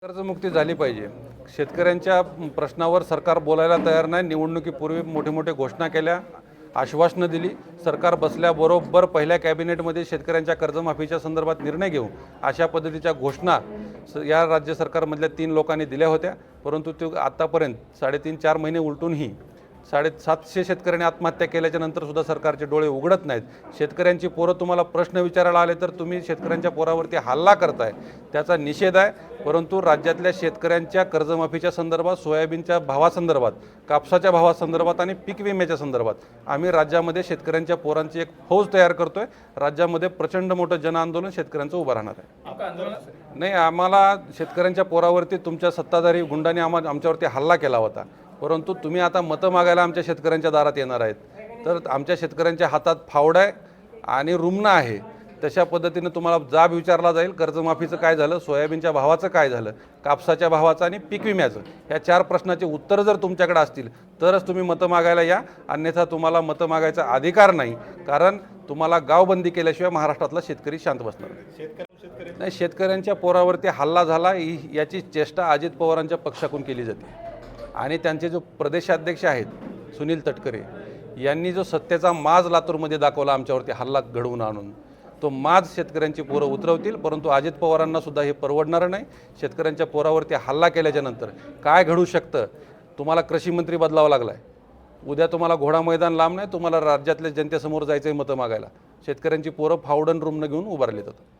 कर्जमुक्ती झाली पाहिजे। शेतकऱ्यांच्या प्रश्नावर सरकार बोलायला तयार नाही। निवडणुकीपूर्वी मोठे मोठे घोषणा केल्या, आश्वासनं दिली। सरकार बसल्याबरोबर पहिल्या कॅबिनेटमध्ये शेतकऱ्यांच्या कर्जमाफीच्या संदर्भात निर्णय घेऊ अशा पद्धतीच्या घोषणा या राज्य सरकारमधल्या 3 लोकांनी दिल्या होत्या। परंतु ते आतापर्यंत 3.5-4 महिने उलटूनही 750 शेतकऱ्यांनी आत्महत्या केल्याच्या नंतर सुद्धा सरकारचे डोळे उघडत नाहीत। शेतकऱ्यांची पोरं तुम्हाला प्रश्न विचारायला आले तर तुम्ही शेतकऱ्यांच्या पोरावरती हल्ला करताय, त्याचा निषेध आहे। परंतु राज्यातल्या शेतकऱ्यांच्या कर्जमाफीच्या संदर्भात, सोयाबीनच्या भावासंदर्भात, कापसाच्या भावासंदर्भात आणि पीक विम्याच्या संदर्भात आम्ही राज्यामध्ये शेतकऱ्यांच्या पोरांची एक फौज तयार करतोय। राज्यामध्ये प्रचंड मोठं जनआंदोलन शेतकऱ्यांचं उभं राहणार आहे। नाही, आम्हाला शेतकऱ्यांच्या पोरावरती तुमच्या सत्ताधारी गुंडांनी आमच्यावरती हल्ला केला होता। परंतु तुम्ही आता मतं मागायला आमच्या शेतकऱ्यांच्या दारात येणार आहेत, तर आमच्या शेतकऱ्यांच्या हातात फावडा आहे आणि रुमणं आहे। तशा पद्धतीने तुम्हाला जाब विचारला जाईल, कर्जमाफीचं काय झालं, सोयाबीनच्या भावाचं काय झालं, कापसाच्या भावाचं आणि पीक विम्याचं। ह्या 4 प्रश्नाचे उत्तर जर तुमच्याकडे असतील तरच तुम्ही मतं मागायला या, अन्यथा तुम्हाला मतं मागायचा अधिकार नाही। कारण तुम्हाला गावबंदी केल्याशिवाय महाराष्ट्रातला शेतकरी शांत बसणार नाही। शेतकऱ्यांच्या पोरावरती हल्ला झाला याची चेष्टा अजित पवारांच्या पक्षाकडून केली जाते आणि त्यांचे जो प्रदेशाध्यक्ष आहेत सुनील तटकरे यांनी जो सत्तेचा माज लातूरमध्ये दाखवला आमच्यावरती हल्ला घडवून आणून, तो माज शेतकऱ्यांची पोरं उतरवतील। परंतु अजित पवारांना सुद्धा हे परवडणार नाही। शेतकऱ्यांच्या पोरावरती हल्ला केल्याच्या नंतर काय घडू शकतं, तुम्हाला कृषी मंत्री बदलावा लागला आहे, उद्या तुम्हाला घोडा मैदान लांब नाही, तुम्हाला राज्यातल्या जनतेसमोर जायचं आहे मतं मागायला। शेतकऱ्यांची पोरं फावडन रुमनं घेऊन उभारले जातात।